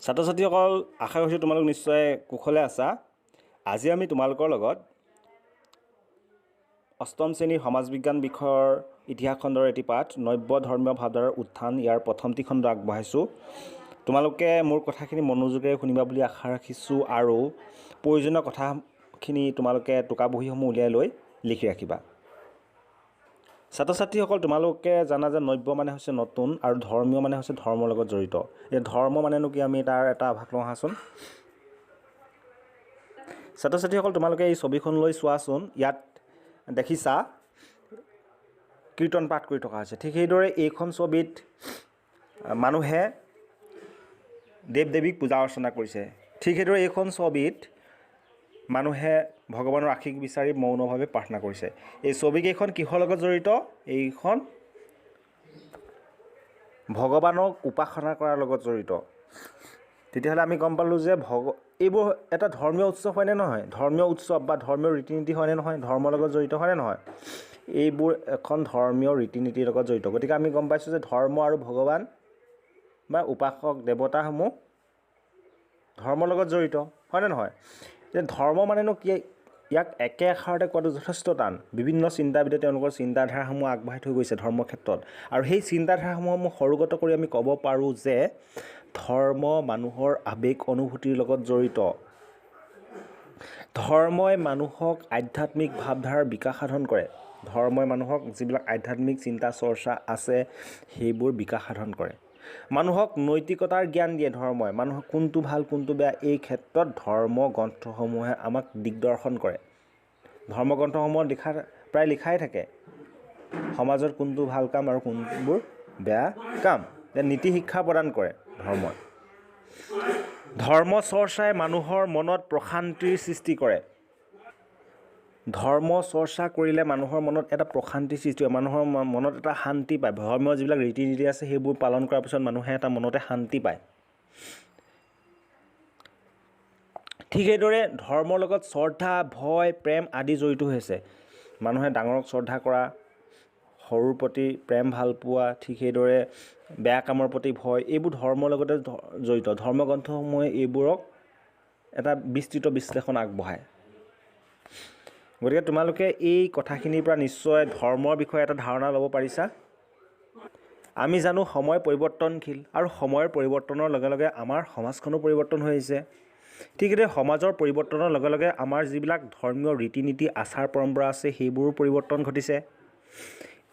ছাত্ৰ ছাত্ৰীসকল, আশা কৰিছোঁ তোমালোক নিশ্চয় কুশলে আছা। আজি আমি তোমালোকৰ লগত অষ্টম শ্ৰেণীৰ সমাজ বিজ্ঞান বিষয়ৰ ইতিহাস খণ্ডৰ এটি পাঠ নব্য ধৰ্মীয় ভাৱধাৰাৰ উত্থান ইয়াৰ প্ৰথমটি খণ্ড আগবঢ়াইছোঁ। তোমালোকে মোৰ কথাখিনি মনোযোগেৰে শুনিবা বুলি আশা ৰাখিছোঁ আৰু প্ৰয়োজনীয় কথাখিনি তোমালোকে টোকা বহীসমূহ উলিয়াই লৈ লিখি ৰাখিবা। ছাত্ৰ ছাত্ৰীসকল, তোমালোকে জানা যে নব্য মানে হৈছে নতুন আৰু ধৰ্মীয় মানে হৈছে ধৰ্মৰ লগত জড়িত। এই ধৰ্ম মানেনো কি, আমি তাৰ এটা আভাস লওঁ আহাচোন। ছাত্ৰ ছাত্ৰীসকল, তোমালোকে এই ছবিখনলৈ চোৱাচোন। ইয়াত দেখিছা কীৰ্তন পাঠ কৰি থকা হৈছে। ঠিক সেইদৰে এইখন ছবিত মানুহে দেৱ দেৱীক পূজা অৰ্চনা কৰিছে। ঠিক সেইদৰে এইখন ছবিত মানুহে ভগৱানৰ আশীষ বিচাৰি মৌনভাৱে প্ৰাৰ্থনা কৰিছে। এই ছবিকেইখন কিহৰ লগত জড়িত? এইখন ভগৱানক উপাসনা কৰাৰ লগত জড়িত। তেতিয়াহ'লে আমি গম পালোঁ যে এইবোৰ এটা ধৰ্মীয় উৎসৱ হয়নে নহয়? ধৰ্মীয় উৎসৱ বা ধৰ্মীয় ৰীতি নীতি হয়নে নহয়? ধৰ্মৰ লগত জড়িত হয়নে নহয়? এইবোৰ এখন ধৰ্মীয় ৰীতি নীতিৰ লগত জড়িত। গতিকে আমি গম পাইছোঁ যে ধৰ্ম আৰু ভগৱান বা উপাসক দেৱতাসমূহ ধৰ্মৰ লগত জড়িত হয়নে নহয়? এতিয়া ধৰ্ম মানেনো কি, ইয়াক একে আখৰতে কোৱাটো যথেষ্ট টান। বিভিন্ন চিন্তাবিদে তেওঁলোকৰ চিন্তাধাৰাসমূহ আগবঢ়াই থৈ গৈছে ধৰ্মৰ ক্ষেত্ৰত, আৰু সেই চিন্তাধাৰাসমূহ সৰুগত কৰি আমি ক'ব পাৰোঁ যে ধৰ্ম মানুহৰ আৱেগ অনুভূতিৰ লগত জড়িত। ধৰ্মই মানুহক আধ্যাত্মিক ভাৱধাৰাৰ বিকাশ সাধন কৰে। ধৰ্মই মানুহক যিবিলাক আধ্যাত্মিক চিন্তা চৰ্চা আছে সেইবোৰ বিকাশ সাধন কৰে। মানুহক নৈতিকতাৰ জ্ঞান দিয়ে ধৰ্মই। মানুহক কোনটো ভাল কোনটো বেয়া এই ক্ষেত্ৰত ধৰ্ম গ্ৰন্থসমূহে আমাক দিগদৰ্শন কৰে। ধৰ্মগ্ৰন্থসমূহত প্ৰায় লিখাই থাকে সমাজত কোনটো ভাল কাম আৰু কোনবোৰ বেয়া কাম। নীতি শিক্ষা প্ৰদান কৰে ধৰ্মই। ধৰ্ম চৰ্চাই মানুহৰ মনত প্ৰশান্তিৰ সৃষ্টি কৰে। ধৰ্ম চৰ্চা কৰিলে মানুহৰ মনত এটা প্ৰশান্তিৰ সৃষ্টি হয়। মানুহৰ মনত এটা শান্তি পায়। ধৰ্মীয় যিবিলাক ৰীতি নীতি আছে সেইবোৰ পালন কৰাৰ পিছত মানুহে এটা মনতে শান্তি পায়। ঠিক সেইদৰে ধৰ্মৰ লগত শ্ৰদ্ধা, ভয়, প্ৰেম আদি জড়িত হৈছে। মানুহে ডাঙৰক শ্ৰদ্ধা কৰা, সৰুৰ প্ৰতি প্ৰেম ভাল পোৱা, ঠিক সেইদৰে বেয়া কামৰ প্ৰতি ভয়, এইবোৰ ধৰ্মৰ লগতে জড়িত। ধৰ্মগ্ৰন্থসমূহে এইবোৰক এটা বিস্তৃত বিশ্লেষণ আগবঢ়ায়। গতিকে তোমালোকে এই কথাখিনিৰ পৰা নিশ্চয় ধৰ্মৰ বিষয়ে এটা ধাৰণা ল'ব পাৰিছা। আমি জানো সময় পৰিৱৰ্তনশীল, আৰু সময়ৰ পৰিৱৰ্তনৰ লগে লগে আমাৰ সমাজখনো পৰিৱৰ্তন হৈ আহিছে। ঠিক সেইদৰে সমাজৰ পৰিৱৰ্তনৰ লগে লগে আমাৰ যিবিলাক ধৰ্মীয় ৰীতি নীতি আচাৰ পৰম্পৰা আছে সেইবোৰো পৰিৱৰ্তন ঘটিছে।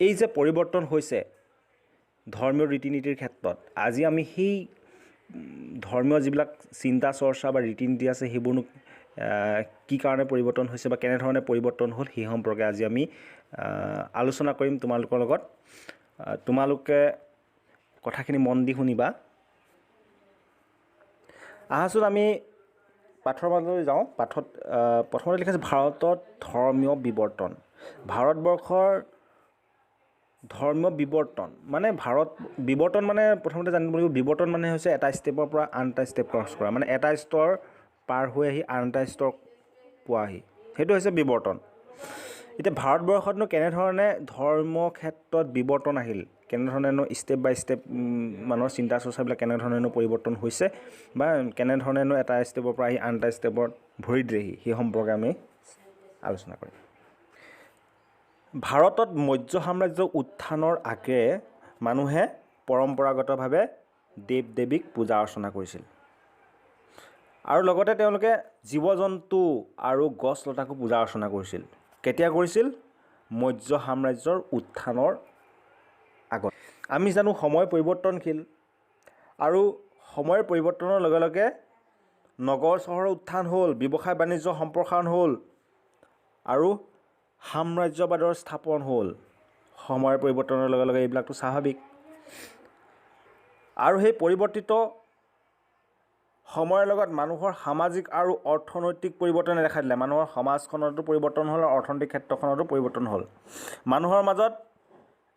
এই যে পৰিৱৰ্তন হৈছে ধৰ্মীয় ৰীতি নীতিৰ ক্ষেত্ৰত, আজি আমি সেই ধৰ্মীয় যিবিলাক চিন্তা চৰ্চা বা ৰীতি নীতি আছে সেইবোৰনো কি কাৰণে পৰিৱৰ্তন হৈছে বা কেনেধৰণে পৰিৱৰ্তন হ'ল সেই সম্পৰ্কে আজি আমি আলোচনা কৰিম তোমালোকৰ লগত। তোমালোকে কথাখিনি মন দি শুনিবা। আহাচোন আমি পাঠৰ মাজলৈ যাওঁ। পাঠত প্ৰথমতে লিখা আছে ভাৰতত ধৰ্মীয় বিৱৰ্তন। ভাৰতবৰ্ষৰ ধৰ্মীয় বিৱৰ্তন মানে বিৱৰ্তন মানে প্ৰথমতে জানিব লাগিব, বিৱৰ্তন মানে হৈছে এটা ষ্টেপৰ পৰা আন এটা ষ্টেপ ক্ৰছ কৰা, মানে এটা স্তৰ পাৰ হৈ আহি আন এটা স্তৰ পোৱাহি, সেইটো হৈছে বিৱৰ্তন। এতিয়া ভাৰতবৰ্ষতনো কেনেধৰণে ধৰ্ম ক্ষেত্ৰত বিৱৰ্তন আহিল, কেনেধৰণেনো ষ্টেপ বাই ষ্টেপ মানুহৰ চিন্তা চৰ্চাবিলাক কেনেধৰণেনো পৰিৱৰ্তন হৈছে বা কেনেধৰণেনো এটা ষ্টেপৰ পৰা আহি আন এটা ষ্টেপত ভৰি দিলেহি, সেই সম্পৰ্কে আমি আলোচনা কৰিম। ভাৰতত মৌৰ্য সাম্ৰাজ্যৰ উত্থানৰ আগেয়ে মানুহে পৰম্পৰাগতভাৱে দেৱ দেৱীক পূজা অৰ্চনা কৰিছিল, আৰু লগতে তেওঁলোকে জীৱ জন্তু আৰু গছ লতাকো পূজা অৰ্চনা কৰিছিল। কেতিয়া কৰিছিল? মৌৰ্য সাম্ৰাজ্যৰ উত্থানৰ আগত। আমি জানো সময় পৰিৱৰ্তনশীল, আৰু সময়ৰ পৰিৱৰ্তনৰ লগে লগে নগৰ চহৰৰ উত্থান হ'ল, ব্যৱসায় বাণিজ্য সম্প্ৰসাৰণ হ'ল, আৰু সাম্ৰাজ্যবাদৰ স্থাপন হ'ল। সময়ৰ পৰিৱৰ্তনৰ লগে লগে এইবিলাকতো স্বাভাৱিক। আৰু সেই পৰিৱৰ্তিত সময়ৰ লগত মানুহৰ সামাজিক আৰু অৰ্থনৈতিক পৰিৱৰ্তনে দেখা দিলে। মানুহৰ সমাজখনতো পৰিৱৰ্তন হ'ল, অৰ্থনৈতিক ক্ষেত্ৰখনতো পৰিৱৰ্তন হ'ল। মানুহৰ মাজত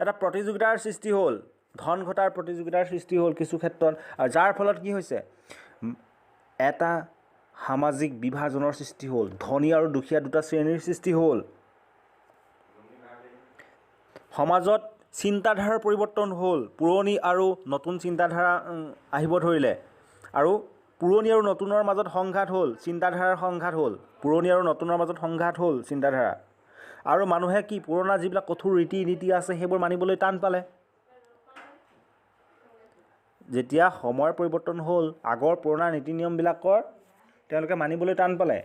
এটা প্ৰতিযোগিতাৰ সৃষ্টি হ'ল, ধন ঘটাৰ প্ৰতিযোগিতাৰ সৃষ্টি হ'ল কিছু ক্ষেত্ৰত, আৰু যাৰ ফলত কি হৈছে, এটা সামাজিক বিভাজনৰ সৃষ্টি হ'ল, ধনী আৰু দুখীয়া দুটা শ্ৰেণীৰ সৃষ্টি হ'ল। সমাজত চিন্তাধাৰাৰ পৰিৱৰ্তন হ'ল, পুৰণি আৰু নতুন চিন্তাধাৰা আহিব ধৰিলে, আৰু পুৰণি আৰু নতুনৰ মাজত সংঘাত হ'ল, চিন্তাধাৰাৰ সংঘাত হ'ল। পুৰণি আৰু নতুনৰ মাজত সংঘাত হ'ল চিন্তাধাৰা। আৰু মানুহে কি পুৰণা যিবিলাক কঠোৰ ৰীতি নীতি আছে সেইবোৰ মানিবলৈ টান পালে। যেতিয়া সময়ৰ পৰিৱৰ্তন হ'ল, আগৰ পুৰণা নীতি নিয়মবিলাকৰ তেওঁলোকে মানিবলৈ টান পালে।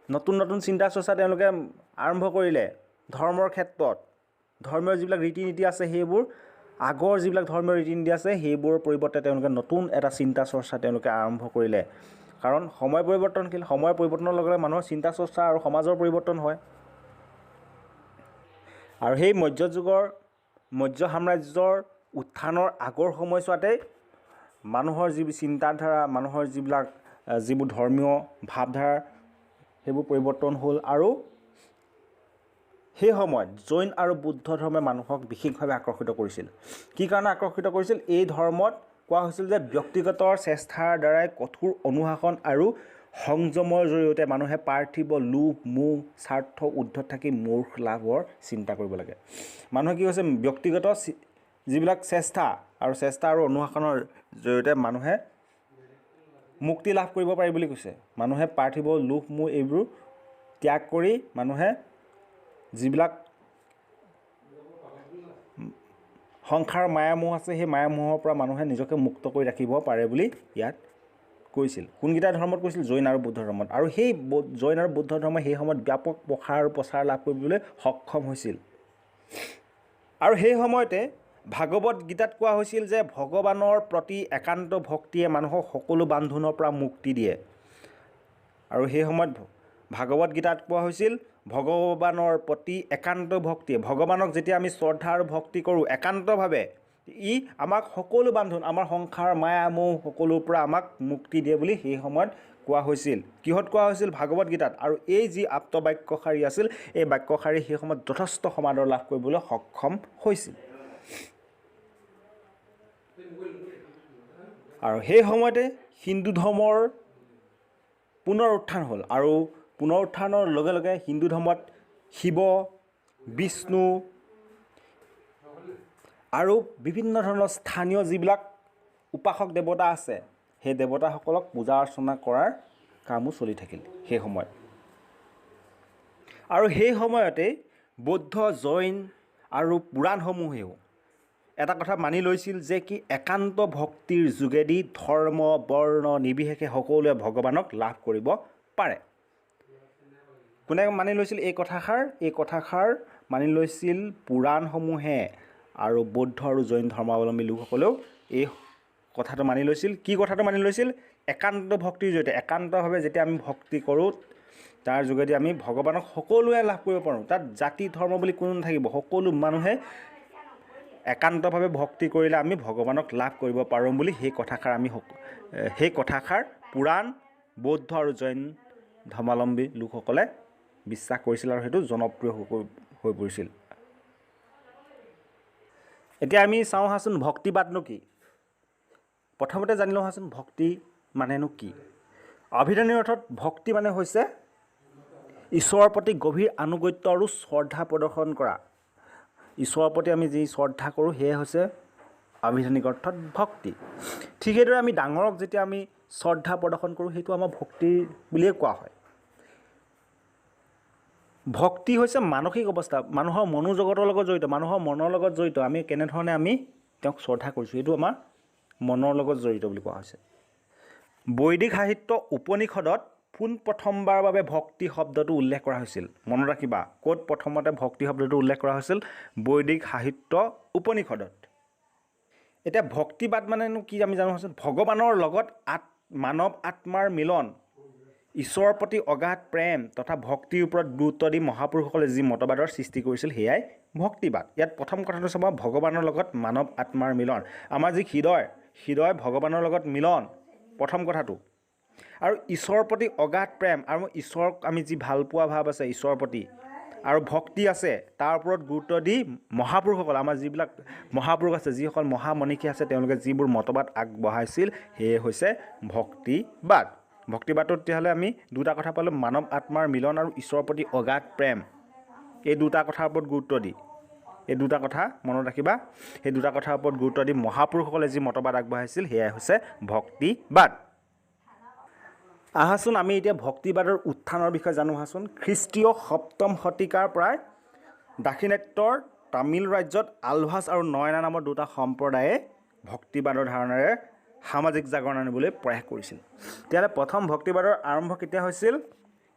নতুন নতুন চিন্তা চৰ্চা তেওঁলোকে আৰম্ভ কৰিলে। ধৰ্মৰ ক্ষেত্ৰত ধৰ্মীয় যিবিলাক ৰীতি নীতি আছে সেইবোৰ আগৰ যিবিলাক ধৰ্মীয় ৰীতি নীতি আছে সেইবোৰৰ পৰিৱৰ্তে তেওঁলোকে নতুন এটা চিন্তা চৰ্চা তেওঁলোকে আৰম্ভ কৰিলে। কাৰণ সময় পৰিৱৰ্তনশীল, সময়ৰ পৰিৱৰ্তনৰ লগে লগে মানুহৰ চিন্তা চৰ্চা আৰু সমাজৰ পৰিৱৰ্তন হয়। আৰু সেই মৌৰ্য সাম্ৰাজ্যৰ উত্থানৰ আগৰ সময়ছোৱাতেই মানুহৰ যিবোৰ চিন্তাধাৰা, মানুহৰ যিবোৰ ধৰ্মীয় ভাৱধাৰা সেইবোৰ পৰিৱৰ্তন হ'ল। আৰু সেই সময়ত জৈন আৰু বুদ্ধ ধৰ্মে মানুহক বিশেষভাৱে আকৰ্ষিত কৰিছিল। কি কাৰণে আকৰ্ষিত কৰিছিল? এই ধৰ্মত কোৱা হৈছিল যে ব্যক্তিগত চেষ্টাৰ দ্বাৰাই কঠোৰ অনুশাসন আৰু সংযমৰ জৰিয়তে মানুহে পাৰ্থিৱ লোভ, মোহ, স্বাৰ্থ ঊৰ্ধ্বত থাকি মোক্ষ লাভৰ চিন্তা কৰিব লাগে। মানুহে কি হৈছে ব্যক্তিগত যিবিলাক চেষ্টা আৰু অনুশাসনৰ জৰিয়তে মানুহে মুক্তি লাভ কৰিব পাৰি বুলি কৈছে। মানুহে পাৰ্থিৱ লোভ, মোহ এইবোৰ ত্যাগ কৰি মানুহে যিবিলাক সংসাৰ মায়ামোহ আছে সেই মায়ামোহৰ পৰা মানুহে নিজকে মুক্ত কৰি ৰাখিব পাৰে বুলি ইয়াত কৈছিল। কোনকেইটা ধৰ্মত কৈছিল? জৈন আৰু বুদ্ধ ধৰ্মত। আৰু সেই জৈন আৰু বুদ্ধ ধৰ্মই সেই সময়ত ব্যাপক প্ৰসাৰ আৰু প্ৰচাৰ লাভ কৰিবলৈ সক্ষম হৈছিল। আৰু সেই সময়তে ভাগৱত গীতাত কোৱা হৈছিল যে ভগৱানৰ প্ৰতি একান্ত ভক্তিয়ে মানুহক সকলো বান্ধোনৰ পৰা মুক্তি দিয়ে। আৰু সেই সময়ত ভাগৱত গীতাত কোৱা হৈছিল ভগৱানৰ প্ৰতি একান্ত ভক্তিয়ে, ভগৱানক যেতিয়া আমি শ্ৰদ্ধা আৰু ভক্তি কৰোঁ একান্তভাৱে, ই আমাক সকলো বান্ধোন, আমাৰ সংসাৰ মায়া মোহ সকলোৰ পৰা আমাক মুক্তি দিয়ে বুলি সেই সময়ত কোৱা হৈছিল। কিহত কোৱা হৈছিল? ভাগৱত গীতাত। আৰু এই যি আপ্ত বাক্যশাৰী আছিল, এই বাক্যশাৰী সেই সময়ত যথেষ্ট সমাদৰ লাভ কৰিবলৈ সক্ষম হৈছিল। আৰু সেই সময়তে হিন্দু ধৰ্মৰ পুনৰ উত্থান হ'ল। আৰু পুনৰ উত্থানৰ লগে লগে হিন্দু ধৰ্মত শিৱ, বিষ্ণু আৰু বিভিন্ন ধৰণৰ স্থানীয় যিবিলাক উপাসক দেৱতা আছে সেই দেৱতাসকলক পূজা অৰ্চনা কৰাৰ কামো চলি থাকিল সেই সময়ত। আৰু সেই সময়তে বৌদ্ধ, জৈন আৰু পুৰাণসমূহেও এটা কথা মানি লৈছিল যে কি একান্ত ভক্তিৰ যোগেদি ধৰ্ম বৰ্ণ নিৰ্বিশেষে সকলোৱে ভগৱানক লাভ কৰিব পাৰে। কোনে মানি লৈছিল এই কথাষাৰ? এই কথাষাৰ মানি লৈছিল পুৰাণসমূহে। আৰু বৌদ্ধ আৰু জৈন ধৰ্মাৱলম্বী লোকসকলেও এই কথাটো মানি লৈছিল। কি কথাটো মানি লৈছিল? একান্ত ভক্তিৰ জৰিয়তে, একান্তভাৱে যেতিয়া আমি ভক্তি কৰোঁ তাৰ যোগেদি আমি ভগৱানক সকলোৱে লাভ কৰিব পাৰোঁ। তাত জাতি ধৰ্ম বুলি কোনো নাথাকিব, সকলো মানুহে একান্তভাৱে ভক্তি কৰিলে আমি ভগৱানক লাভ কৰিব পাৰোঁ বুলি সেই কথাষাৰ পুৰাণ, বৌদ্ধ আৰু জৈন ধৰ্মাৱলম্বী লোকসকলে বিশ্বাস কৰিছিল আৰু সেইটো জনপ্ৰিয় হৈ পৰিছিল। এতিয়া আমি চাওঁ আহাচোন ভক্তিবাদনো কি। প্ৰথমতে জানি লওঁ আহাচোন ভক্তি মানেনো কি। অভিধানিক অৰ্থত ভক্তি মানে হৈছে ঈশ্বৰৰ প্ৰতি গভীৰ আনুগত্য আৰু শ্ৰদ্ধা প্ৰদৰ্শন কৰা। ঈশ্বৰৰ প্ৰতি আমি যি শ্ৰদ্ধা কৰোঁ সেয়ে হৈছে আভিধানিক অৰ্থত ভক্তি। ঠিক সেইদৰে আমি ডাঙৰক যেতিয়া আমি শ্ৰদ্ধা প্ৰদৰ্শন কৰোঁ সেইটো আমাৰ ভক্তি বুলিয়ে কোৱা হয়। ভক্তি হৈছে মানসিক অৱস্থা, মানুহৰ মনোজগতৰ লগত জড়িত, মানুহৰ মনৰ লগত জড়িত। আমি কেনেধৰণে আমি তেওঁক শ্ৰদ্ধা কৰিছোঁ সেইটো আমাৰ মনৰ লগত জড়িত বুলি কোৱা হৈছে। বৈদিক সাহিত্য উপনিষদত পোনপ্ৰথমবাৰৰ বাবে ভক্তি শব্দটো উল্লেখ কৰা হৈছিল। মনত ৰাখিবা ক'ত প্ৰথমতে ভক্তি শব্দটো উল্লেখ কৰা হৈছিল? বৈদিক সাহিত্য উপনিষদত। এতিয়া ভক্তিবাদ মানেনো কি আমি জানো আছোঁ? ভগৱানৰ লগত মানৱ আত্মাৰ মিলন, ঈশ্বৰৰ প্ৰতি অগাধ প্ৰেম তথা ভক্তিৰ ওপৰত গুৰুত্ব দি মহাপুৰুষসকলে যি মতবাদৰ সৃষ্টি কৰিছিল সেয়াই ভক্তিবাদ। ইয়াত প্ৰথম কথাটো চাব, ভগৱানৰ লগত মানৱ আত্মাৰ মিলন। আমাৰ যি হৃদয় ভগৱানৰ লগত মিলন, প্ৰথম কথাটো। আৰু ঈশ্বৰৰ প্ৰতি অগাধ প্ৰেম, আৰু ঈশ্বৰক আমি যি ভালপোৱা ভাৱ আছে ঈশ্বৰৰ প্ৰতি আৰু ভক্তি আছে তাৰ ওপৰত গুৰুত্ব দি মহাপুৰুষসকল, আমাৰ যিবিলাক মহাপুৰুষ আছে, যিসকল মহামনীষী আছে, তেওঁলোকে যিবোৰ মতবাদ আগবঢ়াইছিল সেয়ে হৈছে ভক্তিবাদ। ভক্তিবাদত তেতিয়াহ'লে আমি দুটা কথা পালোঁ, মানৱ আত্মাৰ মিলন আৰু ঈশ্বৰৰ প্ৰতি অগাধ প্ৰেম। এই দুটা কথাৰ ওপৰত গুৰুত্ব দি এই দুটা কথা মনত ৰাখিবা। সেই দুটা কথাৰ ওপৰত গুৰুত্ব দি মহাপুৰুষসকলে যি মতবাদ আগবঢ়াইছিল সেয়াই হৈছে ভক্তিবাদ। আহাচোন আমি এতিয়া ভক্তিবাদৰ উত্থানৰ বিষয়ে জানো আহাচোন। খ্ৰীষ্টীয় 7ম শতিকাৰ পৰাই দাক্ষিণাত্যৰ তামিল ৰাজ্যত আলভাছ আৰু নয়না নামৰ দুটা সম্প্ৰদায়ে ভক্তিবাদৰ ধাৰণাৰে সামাজিক জাগৰণ আনিবলৈ প্ৰয়াস কৰিছিল। তেতিয়াহ'লে প্ৰথম ভক্তিবাদৰ আৰম্ভ কেতিয়া হৈছিল?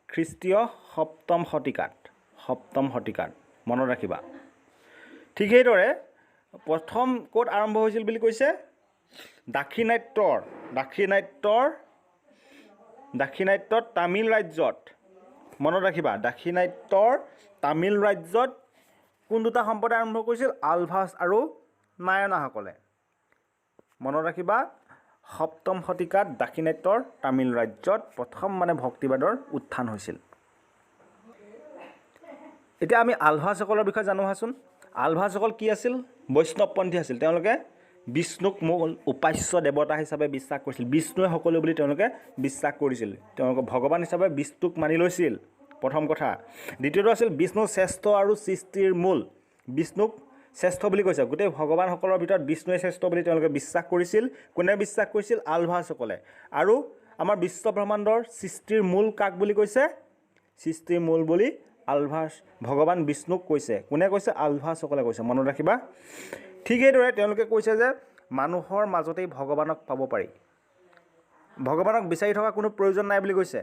খ্ৰীষ্টীয় 7ম শতিকাত মনত ৰাখিবা। ঠিক সেইদৰে প্ৰথম ক'ত আৰম্ভ হৈছিল বুলি কৈছে? দাক্ষিণাত্যৰ তামিল ৰাজ্যত। মনত ৰাখিবা, দাক্ষিণাত্যৰ তামিল ৰাজ্যত কোন দুটা সম্প্ৰদায় আৰম্ভ কৰিছিল? আলভাছ আৰু নায়নাসকলে। মনত ৰাখিবা, 7ম শতিকাত দাক্ষিণাত্যৰ তামিল ৰাজ্যত প্ৰথম ভক্তিবাদৰ উত্থান হৈছিল। এতিয়া আমি আলভাছসকলৰ বিষয়ে জানো আহাচোন। আলভাছসকল কি আছিল? বৈষ্ণৱপন্থী আছিল। তেওঁলোকে বিষ্ণুক মূল উপাস্য দেৱতা হিচাপে বিশ্বাস কৰিছিল। বিষ্ণুৱে সকলো বুলি তেওঁলোকে বিশ্বাস কৰিছিল। তেওঁলোকে ভগৱান হিচাপে বিষ্ণুক মানি লৈছিল, প্ৰথম কথা। দ্বিতীয়টো আছিল বিষ্ণু শ্ৰেষ্ঠ আৰু সৃষ্টিৰ মূল। বিষ্ণুক শ্ৰেষ্ঠ বুলি কৈছে। গোটেই ভগৱানসকলৰ ভিতৰত বিষ্ণুৱে শ্ৰেষ্ঠ বুলি তেওঁলোকে বিশ্বাস কৰিছিল। কোনে বিশ্বাস কৰিছিল? আলভাছসকলে। আৰু আমাৰ বিশ্বব্ৰহ্মাণ্ডৰ সৃষ্টিৰ মূল কাক বুলি কৈছে? সৃষ্টিৰ মূল বুলি ভগৱান বিষ্ণুক কৈছে। কোনে কৈছে? আলভাছসকলে কৈছে। মনত ৰাখিবা। ঠিক সেইদৰে তেওঁলোকে কৈছে যে মানুহৰ মাজতেই ভগৱানক পাব পাৰি। ভগৱানক বিচাৰি থকা কোনো প্ৰয়োজন নাই বুলি কৈছে।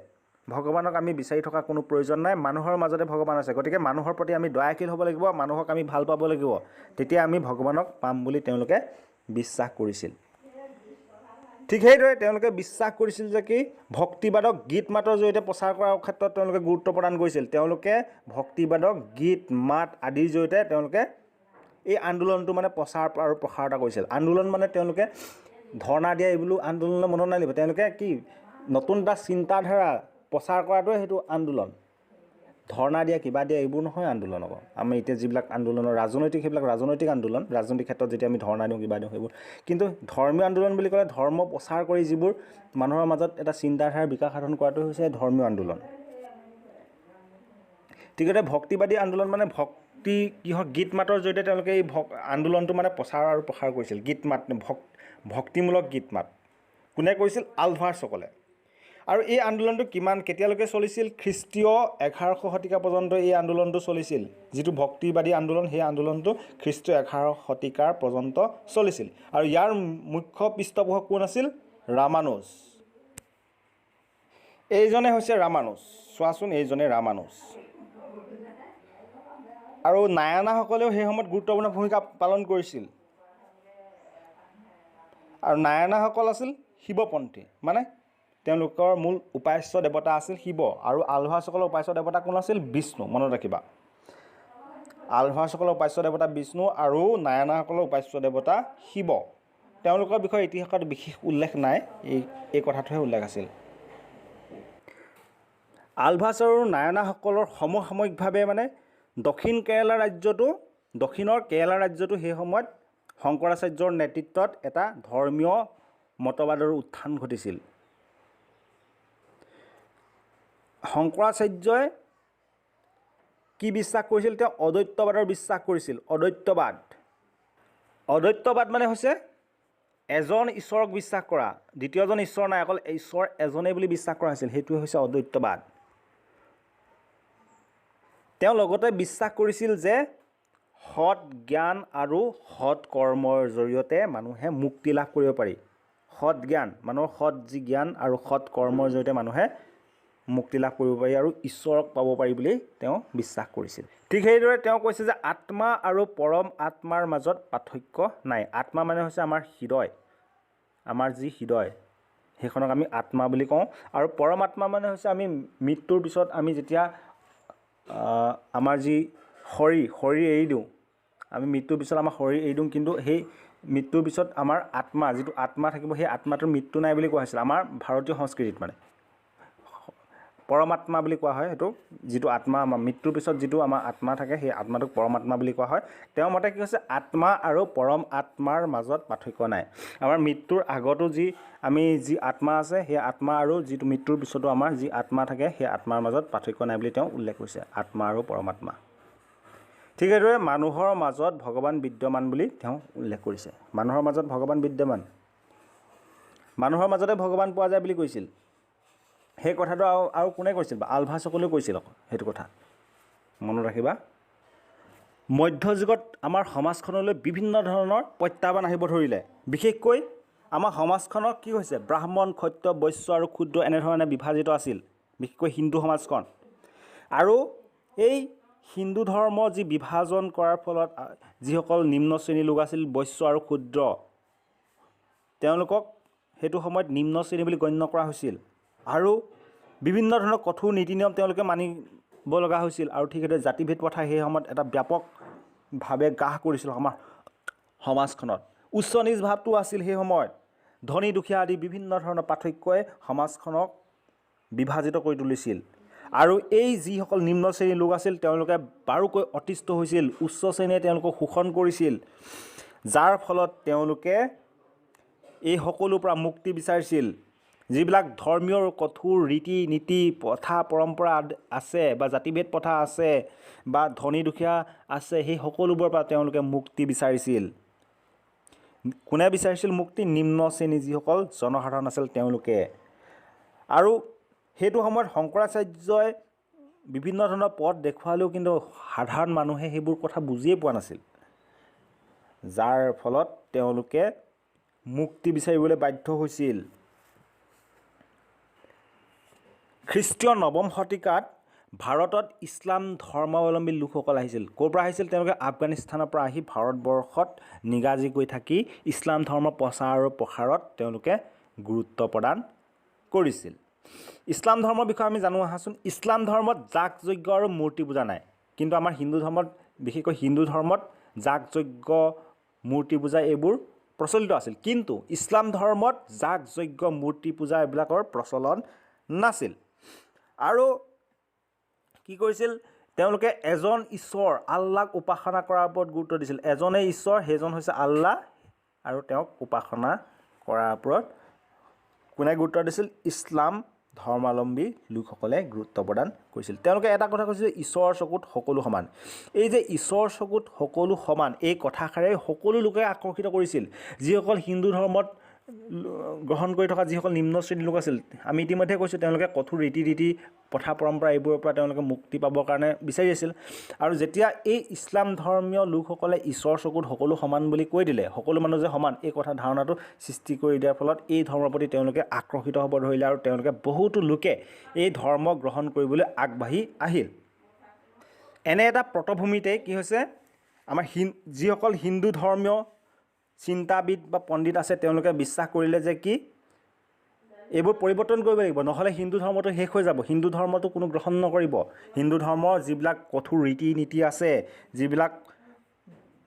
ভগৱানক আমি বিচাৰি থকা কোনো প্ৰয়োজন নাই, মানুহৰ মাজতে ভগৱান আছে। গতিকে মানুহৰ প্ৰতি আমি দয়াশীল হ'ব লাগিব, মানুহক আমি ভাল পাব লাগিব, তেতিয়া আমি ভগৱানক পাম বুলি তেওঁলোকে বিশ্বাস কৰিছিল। ঠিক সেইদৰে তেওঁলোকে বিশ্বাস কৰিছিল যে কি ভক্তিবাদক গীত মাতৰ জৰিয়তে প্ৰচাৰ কৰাৰ ক্ষেত্ৰত তেওঁলোকে গুৰুত্ব প্ৰদান কৰিছিল। তেওঁলোকে ভক্তিবাদক গীত মাত আদিৰ জৰিয়তে তেওঁলোকে এই আন্দোলনটো প্ৰচাৰ আৰু প্ৰসাৰতা কৰিছিল। আন্দোলন তেওঁলোকে ধৰ্ণা দিয়া এইবোৰ আন্দোলনৰ মনত নালিব। তেওঁলোকে কি নতুন এটা চিন্তাধাৰা প্ৰচাৰ কৰাটোৱে সেইটো আন্দোলন। ধৰ্ণা দিয়া কিবা দিয়া এইবোৰ নহয় আন্দোলন। আকৌ আমি এতিয়া যিবিলাক আন্দোলনৰ ৰাজনৈতিক, সেইবিলাক ৰাজনৈতিক আন্দোলন। ৰাজনৈতিক ক্ষেত্ৰত যেতিয়া আমি ধৰ্ণা দিওঁ কিবা দিওঁ সেইবোৰ। কিন্তু ধৰ্মীয় আন্দোলন বুলি ক'লে ধৰ্ম প্ৰচাৰ কৰি যিবোৰ মানুহৰ মাজত এটা চিন্তাধাৰাৰ বিকাশ সাধন কৰাটো হৈছে ধৰ্মীয় আন্দোলন। ঠিকতে ভক্তিবাদী আন্দোলন ভক্তি কিহৰ গীত মাতৰ জৰিয়তে তেওঁলোকে এই আন্দোলনটো প্ৰচাৰ আৰু প্ৰসাৰ কৰিছিল। গীত মাত, ভক্তিমূলক গীত মাত কোনে কৰিছিল? আলভাছসকলে। আৰু এই আন্দোলনটো কেতিয়ালৈকে চলিছিল? খ্ৰীষ্টীয় 1100 শতিকা পৰ্যন্ত এই আন্দোলনটো চলিছিল। যিটো ভক্তিবাদী আন্দোলন, সেই আন্দোলনটো খ্ৰীষ্টীয় 1100 শতিকাৰ পৰ্যন্ত চলিছিল। আৰু ইয়াৰ মুখ্য পৃষ্ঠপোষক কোন আছিল? ৰামানুজ। এইজনে হৈছে ৰামানুজ। চোৱাচোন, এইজনে ৰামানুজ। আৰু নায়নাসকলেও সেই সময়ত গুৰুত্বপূৰ্ণ ভূমিকা পালন কৰিছিল। আৰু নায়নাসকল আছিল শিৱপন্থী, তেওঁলোকৰ মূল উপাস্য দেৱতা আছিল শিৱ। আৰু আলভাছসকলৰ উপাস্য দেৱতা কোন আছিল? বিষ্ণু। মনত ৰাখিবা, আলভাছসকলৰ উপাস্য দেৱতা বিষ্ণু আৰু নায়নাসকলৰ উপাস্য দেৱতা শিৱ। তেওঁলোকৰ বিষয়ে ইতিহাসত বিশেষ উল্লেখ নাই, এই কথাটোহে উল্লেখ আছিল। আলভাছ আৰু নায়নাসকলৰ সমসাময়িকভাৱে দক্ষিণৰ কেৰেলা ৰাজ্যটো সেই সময়ত শংকৰাচাৰ্যৰ নেতৃত্বত এটা ধৰ্মীয় মতবাদৰ উত্থান ঘটিছিল। শংকৰাচাৰ্যই কি বিশ্বাস কৰিছিল? তেওঁ অদ্বৈতবাদৰ বিশ্বাস কৰিছিল। অদ্বৈতবাদ হৈছে এজন ঈশ্বৰক বিশ্বাস কৰা, দ্বিতীয়জন ঈশ্বৰ নাই, অকল ঈশ্বৰ এজনেই বুলি বিশ্বাস কৰা হৈছিল। সেইটোৱে হৈছে অদ্বৈতবাদ। তেওঁ লগতে বিশ্বাস কৰিছিল যে সৎ জ্ঞান আৰু সৎ কৰ্মৰ জৰিয়তে মানুহে মুক্তি লাভ কৰিব পাৰি। সৎ জ্ঞান, মানুহৰ সৎ যি জ্ঞান আৰু সৎ কৰ্মৰ জৰিয়তে মানুহে মুক্তি লাভ কৰিব পাৰি আৰু ঈশ্বৰক পাব পাৰি বুলি তেওঁ বিশ্বাস কৰিছিল। ঠিক সেইদৰে তেওঁ কৈছে যে আত্মা আৰু পৰম আত্মাৰ মাজত পাৰ্থক্য নাই। আত্মা হৈছে আমাৰ হৃদয়, আমাৰ যি হৃদয়, সেইখনক আমি আত্মা বুলি কওঁ। আৰু পৰম আত্মা হৈছে আমি মৃত্যুৰ পিছত আমি যেতিয়া আমাৰ যি শৰীৰ এৰি দিওঁ, আমি মৃত্যুৰ পিছত আমাৰ শৰীৰ এৰি দিওঁ, কিন্তু সেই মৃত্যুৰ পিছত আমাৰ আত্মা, যিটো আত্মা থাকিব, সেই আত্মাটোৰ মৃত্যু নাই বুলি কোৱা হৈছিল। আমাৰ ভাৰতীয় সংস্কৃতিত পৰমাত্মা বুলি কোৱা হয় সেইটো, যিটো আত্মা আমাৰ মৃত্যুৰ পিছত যিটো আমাৰ আত্মা থাকে, সেই আত্মাটোক পৰমাত্মা বুলি কোৱা হয়। তেওঁৰ মতে কি হৈছে? আত্মা আৰু পৰম আত্মাৰ মাজত পাৰ্থক্য নাই। আমাৰ মৃত্যুৰ আগতো যি আত্মা আছে, সেই আত্মা আৰু যিটো মৃত্যুৰ পিছতো আমাৰ যি আত্মা থাকে, সেই আত্মাৰ মাজত পাৰ্থক্য নাই বুলি তেওঁ উল্লেখ কৰিছে, আত্মা আৰু পৰমাত্মা। ঠিক সেইদৰে মানুহৰ মাজত ভগৱান বিদ্যমান বুলি তেওঁ উল্লেখ কৰিছে। মানুহৰ মাজত ভগৱান বিদ্যমান, মানুহৰ মাজতে ভগৱান পোৱা যায় বুলি কৈছিল। সেই কথাটো আৰু কোনে কৈছিল বা আলভাছসকলেও কৈছিল আকৌ সেইটো কথা মনত ৰাখিবা। মধ্যযুগত আমাৰ সমাজখনলৈ বিভিন্ন ধৰণৰ প্ৰত্যাহ্বান আহিব ধৰিলে। বিশেষকৈ আমাৰ সমাজখনক কি হৈছে, ব্ৰাহ্মণ, ক্ষত্ৰিয়, বৈশ্য আৰু ক্ষুদ্ৰ এনেধৰণে বিভাজিত আছিল, বিশেষকৈ হিন্দু সমাজখন। আৰু এই হিন্দু ধৰ্ম যি বিভাজন কৰাৰ ফলত যিসকল নিম্ন শ্ৰেণীৰ লোক আছিল, বৈশ্য আৰু ক্ষুদ্ৰ, তেওঁলোকক সেইটো সময়ত নিম্ন শ্ৰেণী বুলি গণ্য কৰা হৈছিল আৰু বিভিন্ন ধৰণৰ কঠোৰ নীতি নিয়ম তেওঁলোকে মানিব লগা হৈছিল। আৰু ঠিক সেইদৰে জাতিভেদ প্ৰথা সেই সময়ত এটা ব্যাপকভাৱে গ্ৰাস কৰিছিল আমাৰ সমাজখনত। উচ্চ নিচ ভাৱটো আছিল সেই সময়ত। ধনী দুখীয়া আদি বিভিন্ন ধৰণৰ পাৰ্থক্যই সমাজখনক বিভাজিত কৰি তুলিছিল। আৰু এই যিসকল নিম্ন শ্ৰেণীৰ লোক আছিল তেওঁলোকে বাৰুকৈ অতিষ্ঠ হৈছিল, উচ্চ শ্ৰেণীয়ে তেওঁলোকক শোষণ কৰিছিল, যাৰ ফলত তেওঁলোকে এই সকলোৰ পৰা মুক্তি বিচাৰিছিল। যিবিলাক ধৰ্মীয় কঠোৰ ৰীতি নীতি প্ৰথা পৰম্পৰা আছে বা জাতিভেদ প্ৰথা আছে বা ধনী দুখীয়া আছে, সেই সকলোবোৰৰ পৰা তেওঁলোকে মুক্তি বিচাৰিছিল। কোনে বিচাৰিছিল মুক্তি? নিম্ন শ্ৰেণী যিসকল জনসাধাৰণ আছিল তেওঁলোকে। আৰু সেইটো সময়ত শংকৰাচাৰ্যই বিভিন্ন ধৰণৰ পথ দেখুৱালেও কিন্তু সাধাৰণ মানুহে সেইবোৰ কথা বুজিয়ে পোৱা নাছিল, যাৰ ফলত তেওঁলোকে মুক্তি বিচাৰিবলৈ বাধ্য হৈছিল। খ্ৰীষ্টীয় নৱম শতিকাত ভাৰতত ইছলাম ধৰ্মাৱলম্বী লোকসকল আহিছিল। ক'ৰ পৰা আহিছিল? তেওঁলোকে আফগানিস্তানৰ পৰা আহি ভাৰতবৰ্ষত নিগাজী গৈ থাকি ইছলাম ধৰ্ম প্ৰচাৰ আৰু প্ৰসাৰত তেওঁলোকে গুৰুত্ব প্ৰদান কৰিছিল। ইছলাম ধৰ্মৰ বিষয়ে আমি জানো আহাচোন। ইছলাম ধৰ্মত যাগ যজ্ঞ আৰু মূৰ্তি পূজা নাই, কিন্তু আমাৰ হিন্দু ধৰ্মত, বিশেষকৈ হিন্দু ধৰ্মত যাগ যজ্ঞ মূৰ্তি পূজা এইবোৰ প্ৰচলিত আছিল। কিন্তু ইছলাম ধৰ্মত যাগ যজ্ঞ মূৰ্তি পূজা এইবিলাকৰ প্ৰচলন নাছিল। আৰু কি কৰিছিল? তেওঁলোকে এজন ঈশ্বৰ আল্লাহক উপাসনা কৰাৰ ওপৰত গুৰুত্ব দিছিল। এজনেই ঈশ্বৰ, সেইজন হৈছে আল্লাহ, আৰু তেওঁক উপাসনা কৰাৰ ওপৰত কোনে গুৰুত্ব দিছিল? ইছলাম ধৰ্মাৱলম্বী লোকসকলে গুৰুত্ব প্ৰদান কৰিছিল। তেওঁলোকে এটা কথা কৈছিল, ঈশ্বৰৰ চকুত সকলো সমান। এই যে ঈশ্বৰৰ চকুত সকলো সমান, এই কথাষাৰে সকলো লোকে আকৰ্ষিত কৰিছিল। যিসকল হিন্দু ধৰ্মত গ্ৰহণ কৰি থকা যিসকল নিম্ন শ্ৰেণীৰ লোক আছিল, আমি ইতিমধ্যে কৈছোঁ তেওঁলোকে কঠোৰ ৰীতি নীতি প্ৰথা পৰম্পৰা এইবোৰৰ পৰা তেওঁলোকে মুক্তি পাবৰ কাৰণে বিচাৰি আছিল। আৰু যেতিয়া এই ইছলাম ধৰ্মীয় লোকসকলে ঈশ্বৰৰ চকুত সকলো সমান বুলি কৈ দিলে, সকলো মানুহ যে সমান, এই কথা ধাৰণাটো সৃষ্টি কৰি দিয়াৰ ফলত এই ধৰ্মৰ প্ৰতি তেওঁলোকে আকৰ্ষিত হ'ব ধৰিলে আৰু তেওঁলোকে বহুতো লোকে এই ধৰ্ম গ্ৰহণ কৰিবলৈ আগবাঢ়ি আহিল। এনে এটা পটভূমিতে কি হৈছে, আমাৰ যিসকল হিন্দু ধৰ্মীয় চিন্তাবিদ বা পণ্ডিত আছে তেওঁলোকে বিশ্বাস কৰিলে যে কি এইবোৰ পৰিৱৰ্তন কৰিব লাগিব, নহ'লে হিন্দু ধৰ্মটো শেষ হৈ যাব, হিন্দু ধৰ্মটো কোনো গ্ৰহণ নকৰিব। হিন্দু ধৰ্মৰ যিবিলাক কঠোৰ ৰীতি নীতি আছে, যিবিলাক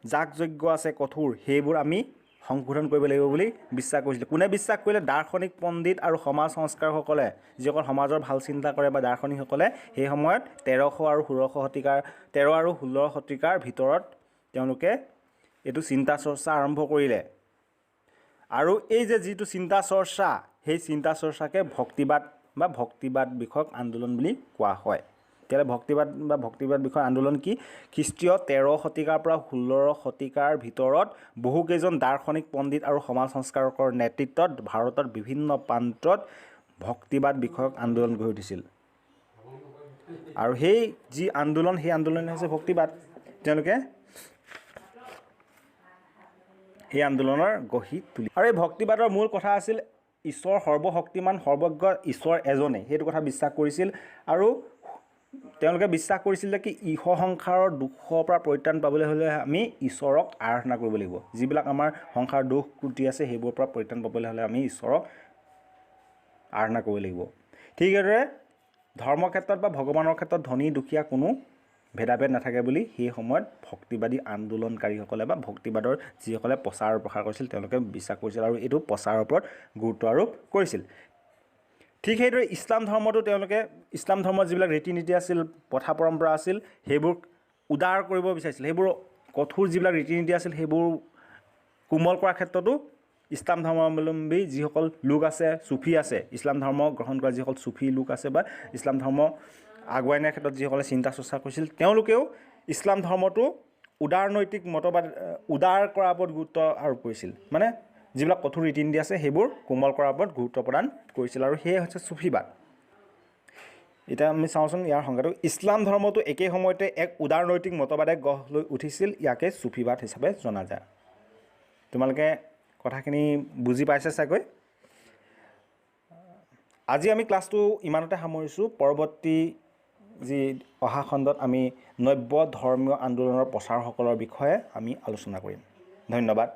যাগ যজ্ঞ আছে কঠোৰ, সেইবোৰ আমি সংশোধন কৰিব লাগিব বুলি বিশ্বাস কৰিছিল। কোনে বিশ্বাস কৰিলে? দাৰ্শনিক পণ্ডিত আৰু সমাজ সংস্কাৰকসকলে, যিসকল সমাজৰ ভাল চিন্তা কৰে বা দাৰ্শনিকসকলে সেই সময়ত 1300 আৰু 16 শতিকাৰ ভিতৰত তেওঁলোকে এইটো চিন্তা চৰ্চা আৰম্ভ কৰিলে। আৰু এই যে যিটো চিন্তা চৰ্চা, সেই চিন্তা চৰ্চাকে ভক্তিবাদ বিষয়ক আন্দোলন বুলি কোৱা হয়। তেতিয়াহ'লে ভক্তিবাদ বিষয়ক আন্দোলন কি? খ্ৰীষ্টীয় 13 শতিকাৰ পৰা 16 শতিকাৰ ভিতৰত বহুকেইজন দাৰ্শনিক পণ্ডিত আৰু সমাজ সংস্কাৰকৰ নেতৃত্বত ভাৰতৰ বিভিন্ন প্ৰান্তত ভক্তিবাদ বিষয়ক আন্দোলন গঢ়ি উঠিছিল। আৰু সেই যি আন্দোলন, সেই আন্দোলন হৈছে ভক্তিবাদ। তেওঁলোকে সেই আন্দোলনৰ গঢ়ি তুলি। আৰু এই ভক্তিবাদৰ মূল কথা আছিল ঈশ্বৰ সৰ্বশক্তিমান সৰ্বজ্ঞ ঈশ্বৰ এজনেই, সেইটো কথা বিশ্বাস কৰিছিল। আৰু তেওঁলোকে বিশ্বাস কৰিছিল যে কি ইহ সংসাৰৰ দুখৰ পৰা পৰিত্ৰাণ পাবলৈ হ'লে আমি ঈশ্বৰক আৰাধনা কৰিব লাগিব। যিবিলাক আমাৰ সংসাৰৰ দোষ ত্ৰুটি আছে সেইবোৰৰ পৰা পৰিত্ৰাণ পাবলৈ হ'লে আমি ঈশ্বৰক আৰাধনা কৰিব লাগিব। ঠিক সেইদৰে ধৰ্মৰ ক্ষেত্ৰত বা ভগৱানৰ ক্ষেত্ৰত ধনী দুখীয়া কোনো ভেদাভেদ নাথাকে বুলি সেই সময়ত ভক্তিবাদী আন্দোলনকাৰীসকলে বা ভক্তিবাদৰ যিসকলে প্ৰচাৰ আৰু প্ৰসাৰ কৰিছিল তেওঁলোকে বিশ্বাস কৰিছিল আৰু এইটো প্ৰচাৰৰ ওপৰত গুৰুত্ব আৰোপ কৰিছিল। ঠিক সেইদৰে ইছলাম ধৰ্মতো তেওঁলোকে ইছলাম ধৰ্মৰ যিবিলাক ৰীতি নীতি আছিল, প্ৰথা পৰম্পৰা আছিল, সেইবোৰ উদাৰ কৰিব বিচাৰিছিল। সেইবোৰ কঠোৰ যিবিলাক ৰীতি নীতি আছিল সেইবোৰ কোমল কৰাৰ ক্ষেত্ৰতো ইছলাম ধৰ্মাৱলম্বী যিসকল লোক আছে, চুফি আছে, ইছলাম ধৰ্ম গ্ৰহণ কৰা যিসকল চুফি লোক আছে বা ইছলাম ধৰ্ম আগুৱাই নিয়াৰ ক্ষেত্ৰত যিসকলে চিন্তা চৰ্চা কৰিছিল, তেওঁলোকেও ইছলাম ধৰ্মটো উদাৰনৈতিক মতবাদ উদাৰ কৰাৰ ওপৰত গুৰুত্ব আৰোপ কৰিছিল মানে যিবিলাক কঠোৰ ৰীতি নীতি আছে সেইবোৰ কোমল কৰাৰ ওপৰত গুৰুত্ব প্ৰদান কৰিছিল আৰু সেয়ে হৈছে চুফীবাদ এতিয়া আমি চাওঁচোন ইয়াৰ সংজ্ঞাটো ইছলাম ধৰ্মটো একে সময়তে এক উদাৰনৈতিক মতবাদে গঢ় লৈ উঠিছিল ইয়াকে চুফীবাদ হিচাপে জনা যায় তোমালোকে কথাখিনি বুজি পাইছে চাগৈ আজি আমি ক্লাছটো ইমানতে সামৰিছোঁ পৰৱৰ্তী যি অহা খণ্ডত আমি নব্য ধৰ্মীয় আন্দোলনৰ প্ৰচাৰকসকলৰ বিষয়ে আমি আলোচনা কৰিম ধন্যবাদ